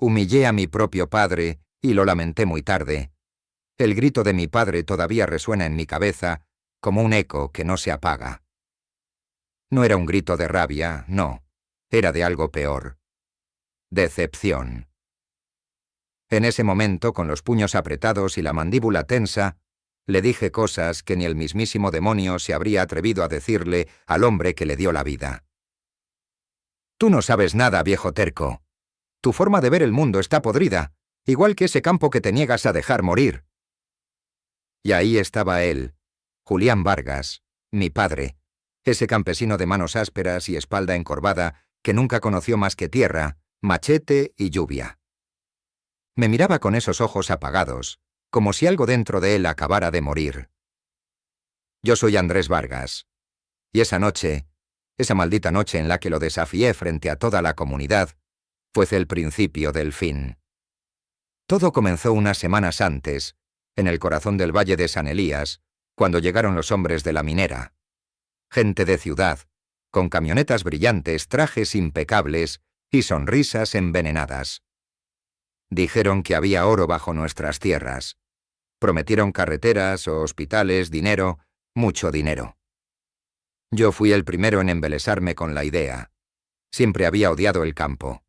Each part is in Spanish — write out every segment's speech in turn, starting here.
Humillé a mi propio padre y lo lamenté muy tarde. El grito de mi padre todavía resuena en mi cabeza como un eco que no se apaga. No era un grito de rabia, no. Era de algo peor. Decepción. En ese momento, con los puños apretados y la mandíbula tensa, le dije cosas que ni el mismísimo demonio se habría atrevido a decirle al hombre que le dio la vida. Tú no sabes nada, viejo terco. Tu forma de ver el mundo está podrida, igual que ese campo que te niegas a dejar morir. Y ahí estaba él, Julián Vargas, mi padre, ese campesino de manos ásperas y espalda encorvada que nunca conoció más que tierra, machete y lluvia. Me miraba con esos ojos apagados, como si algo dentro de él acabara de morir. Yo soy Andrés Vargas. Y esa noche, esa maldita noche en la que lo desafié frente a toda la comunidad, fue el principio del fin. Todo comenzó unas semanas antes, en el corazón del Valle de San Elías, cuando llegaron los hombres de la minera. Gente de ciudad, con camionetas brillantes, trajes impecables y sonrisas envenenadas. Dijeron que había oro bajo nuestras tierras. Prometieron carreteras, hospitales, dinero, mucho dinero. Yo fui el primero en embelesarme con la idea. Siempre había odiado el campo.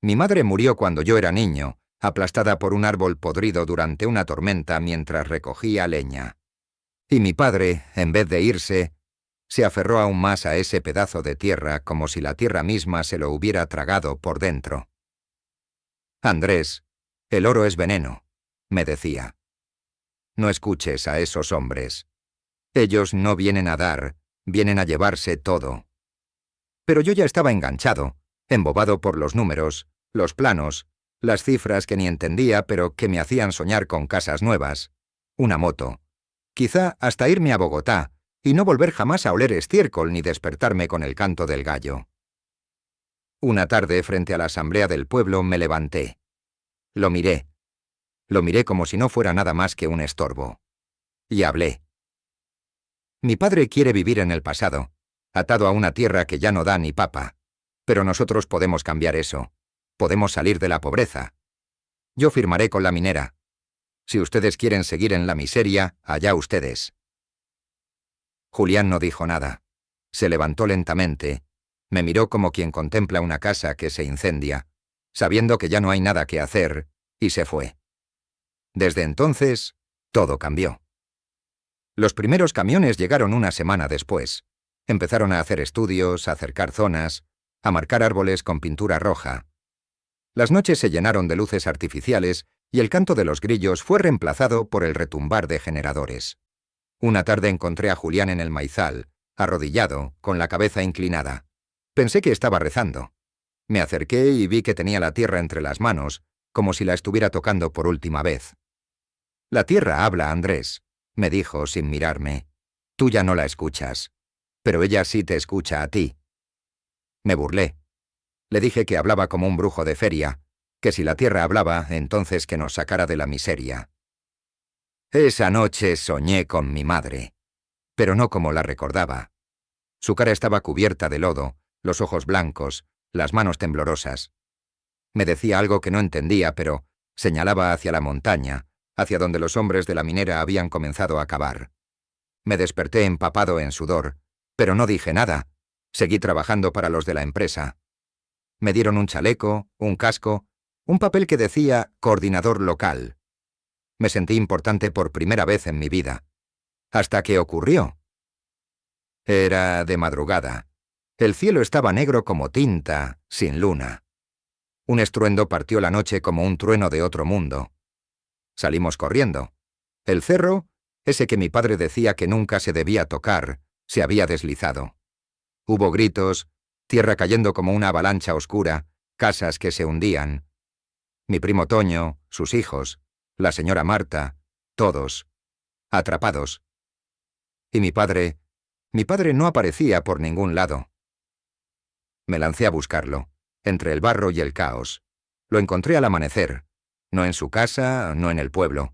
Mi madre murió cuando yo era niño, aplastada por un árbol podrido durante una tormenta mientras recogía leña. Y mi padre, en vez de irse, se aferró aún más a ese pedazo de tierra como si la tierra misma se lo hubiera tragado por dentro. Andrés, el oro es veneno, me decía. No escuches a esos hombres. Ellos no vienen a dar, vienen a llevarse todo. Pero yo ya estaba enganchado, embobado por los números, los planos, las cifras que ni entendía pero que me hacían soñar con casas nuevas, una moto, quizá hasta irme a Bogotá y no volver jamás a oler estiércol ni despertarme con el canto del gallo. Una tarde, frente a la asamblea del pueblo, me levanté. Lo miré como si no fuera nada más que un estorbo. Y hablé. Mi padre quiere vivir en el pasado, atado a una tierra que ya no da ni papa. Pero nosotros podemos cambiar eso. Podemos salir de la pobreza. Yo firmaré con la minera. Si ustedes quieren seguir en la miseria, allá ustedes. Julián no dijo nada. Se levantó lentamente. Me miró como quien contempla una casa que se incendia, sabiendo que ya no hay nada que hacer, y se fue. Desde entonces, todo cambió. Los primeros camiones llegaron una semana después. Empezaron a hacer estudios, a cercar zonas, a marcar árboles con pintura roja. Las noches se llenaron de luces artificiales y el canto de los grillos fue reemplazado por el retumbar de generadores. Una tarde encontré a Julián en el maizal, arrodillado, con la cabeza inclinada. Pensé que estaba rezando. Me acerqué y vi que tenía la tierra entre las manos, como si la estuviera tocando por última vez. La tierra habla, Andrés, me dijo sin mirarme. Tú ya no la escuchas, pero ella sí te escucha a ti. Me burlé. Le dije que hablaba como un brujo de feria, que si la tierra hablaba, entonces que nos sacara de la miseria. Esa noche soñé con mi madre, pero no como la recordaba. Su cara estaba cubierta de lodo, los ojos blancos, las manos temblorosas. Me decía algo que no entendía, pero señalaba hacia la montaña, hacia donde los hombres de la minera habían comenzado a cavar. Me desperté empapado en sudor, pero no dije nada. Seguí trabajando para los de la empresa. Me dieron un chaleco, un casco, un papel que decía coordinador local. Me sentí importante por primera vez en mi vida. Hasta que ocurrió. Era de madrugada. El cielo estaba negro como tinta, sin luna. Un estruendo partió la noche como un trueno de otro mundo. Salimos corriendo. El cerro, ese que mi padre decía que nunca se debía tocar, se había deslizado. Hubo gritos, tierra cayendo como una avalancha oscura, casas que se hundían. Mi primo Toño, sus hijos, la señora Marta, todos, atrapados. Y mi padre no aparecía por ningún lado. Me lancé a buscarlo, entre el barro y el caos. Lo encontré al amanecer, no en su casa, no en el pueblo.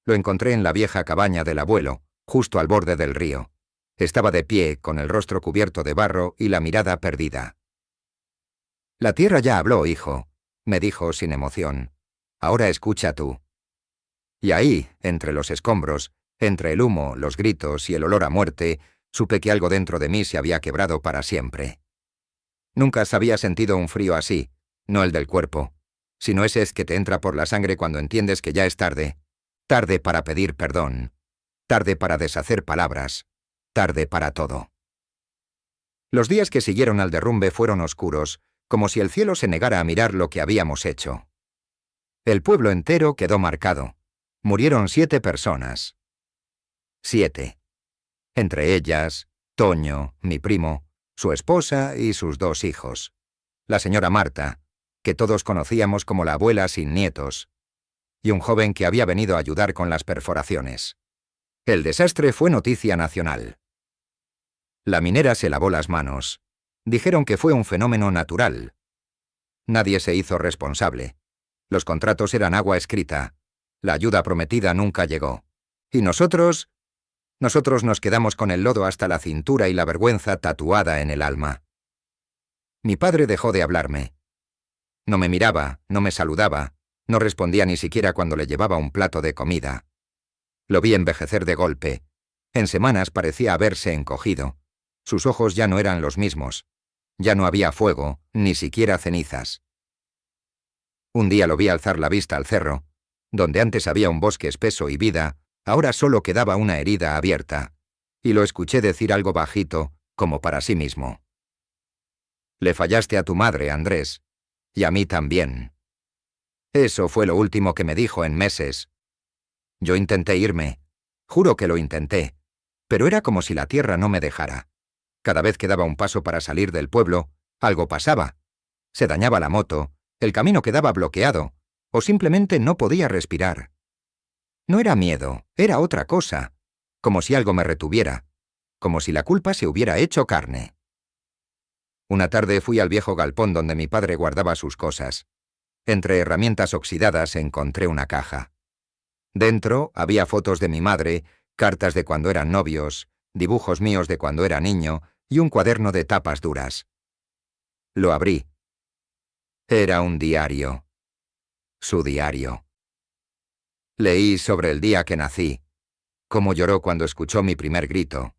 Lo encontré en la vieja cabaña del abuelo, justo al borde del río. Estaba de pie, con el rostro cubierto de barro y la mirada perdida. La tierra ya habló, hijo. me dijo sin emoción. Ahora escucha tú. Y ahí, entre los escombros, entre el humo, los gritos y el olor a muerte, supe que algo dentro de mí se había quebrado para siempre. Nunca había sentido un frío así, no el del cuerpo, sino ese que te entra por la sangre cuando entiendes que ya es tarde. Tarde para pedir perdón. Tarde para deshacer palabras. Tarde para todo. Los días que siguieron al derrumbe fueron oscuros, como si el cielo se negara a mirar lo que habíamos hecho. El pueblo entero quedó marcado. Murieron 7 personas. 7. Entre ellas, Toño, mi primo, su esposa y sus 2 hijos. La señora Marta, que todos conocíamos como la abuela sin nietos, y un joven que había venido a ayudar con las perforaciones. El desastre fue noticia nacional. La minera se lavó las manos. Dijeron que fue un fenómeno natural. Nadie se hizo responsable. Los contratos eran agua escrita. La ayuda prometida nunca llegó. Y nosotros nos quedamos con el lodo hasta la cintura y la vergüenza tatuada en el alma. Mi padre dejó de hablarme. No me miraba, no me saludaba, no respondía ni siquiera cuando le llevaba un plato de comida. Lo vi envejecer de golpe. En semanas parecía haberse encogido. Sus ojos ya no eran los mismos. Ya no había fuego, ni siquiera cenizas. Un día lo vi alzar la vista al cerro. Donde antes había un bosque espeso y vida, ahora solo quedaba una herida abierta. Y lo escuché decir algo bajito, como para sí mismo. Le fallaste a tu madre, Andrés. Y a mí también. Eso fue lo último que me dijo en meses. Yo intenté irme. Juro que lo intenté. Pero era como si la tierra no me dejara. Cada vez que daba un paso para salir del pueblo, algo pasaba. Se dañaba la moto, el camino quedaba bloqueado, o simplemente no podía respirar. No era miedo, era otra cosa. Como si algo me retuviera. Como si la culpa se hubiera hecho carne. Una tarde fui al viejo galpón donde mi padre guardaba sus cosas. Entre herramientas oxidadas encontré una caja. Dentro había fotos de mi madre, cartas de cuando eran novios, dibujos míos de cuando era niño y un cuaderno de tapas duras. Lo abrí. Era un diario. Su diario. Leí sobre el día que nací, cómo lloró cuando escuchó mi primer grito,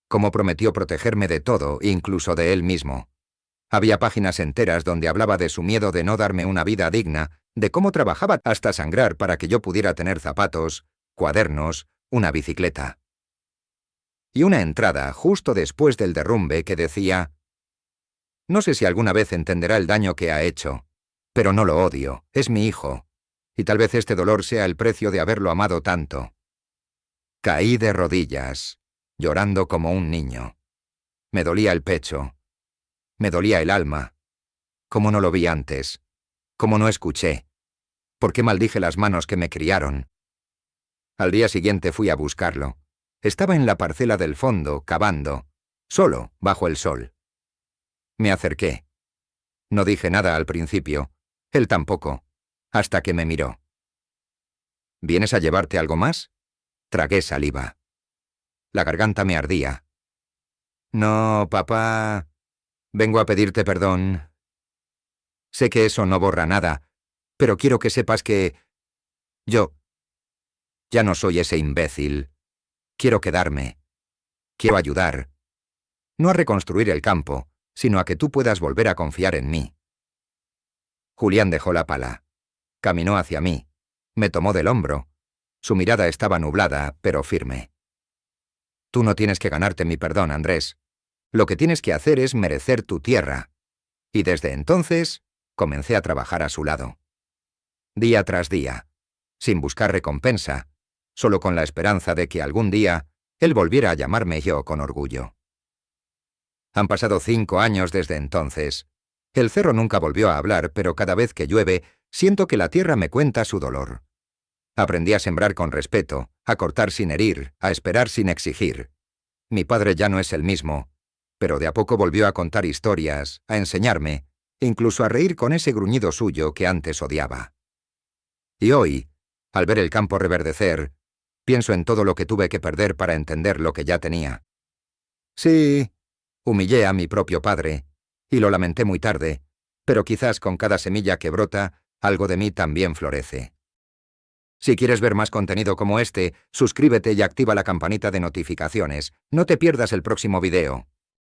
cómo prometió protegerme de todo, incluso de él mismo. Había páginas enteras donde hablaba de su miedo de no darme una vida digna, de cómo trabajaba hasta sangrar para que yo pudiera tener zapatos, cuadernos, una bicicleta. Y una entrada justo después del derrumbe que decía: no sé si alguna vez entenderá el daño que ha hecho, pero no lo odio, es mi hijo, y tal vez este dolor sea el precio de haberlo amado tanto. Caí de rodillas, llorando como un niño. Me dolía el pecho. Me dolía el alma. ¿Cómo no lo vi antes? ¿Cómo no escuché? ¿Por qué maldije las manos que me criaron? Al día siguiente fui a buscarlo. Estaba en la parcela del fondo, cavando, solo, bajo el sol. Me acerqué. No dije nada al principio, él tampoco, hasta que me miró. ¿Vienes a llevarte algo más? Tragué saliva. La garganta me ardía. No, papá. Vengo a pedirte perdón. Sé que eso no borra nada, pero quiero que sepas que yo ya no soy ese imbécil. Quiero quedarme. Quiero ayudar. No a reconstruir el campo, sino a que tú puedas volver a confiar en mí. Julián dejó la pala. Caminó hacia mí. Me tomó del hombro. Su mirada estaba nublada, pero firme. Tú no tienes que ganarte mi perdón, Andrés. Lo que tienes que hacer es merecer tu tierra. Y desde entonces, comencé a trabajar a su lado. Día tras día, sin buscar recompensa, solo con la esperanza de que algún día él volviera a llamarme yo con orgullo. Han pasado 5 años desde entonces. El cerro nunca volvió a hablar, pero cada vez que llueve, siento que la tierra me cuenta su dolor. Aprendí a sembrar con respeto, a cortar sin herir, a esperar sin exigir. Mi padre ya no es el mismo, pero de a poco volvió a contar historias, a enseñarme, incluso a reír con ese gruñido suyo que antes odiaba. Y hoy, al ver el campo reverdecer, pienso en todo lo que tuve que perder para entender lo que ya tenía. Sí, humillé a mi propio padre, y lo lamenté muy tarde, pero quizás con cada semilla que brota, algo de mí también florece. Si quieres ver más contenido como este, suscríbete y activa la campanita de notificaciones. No te pierdas el próximo video.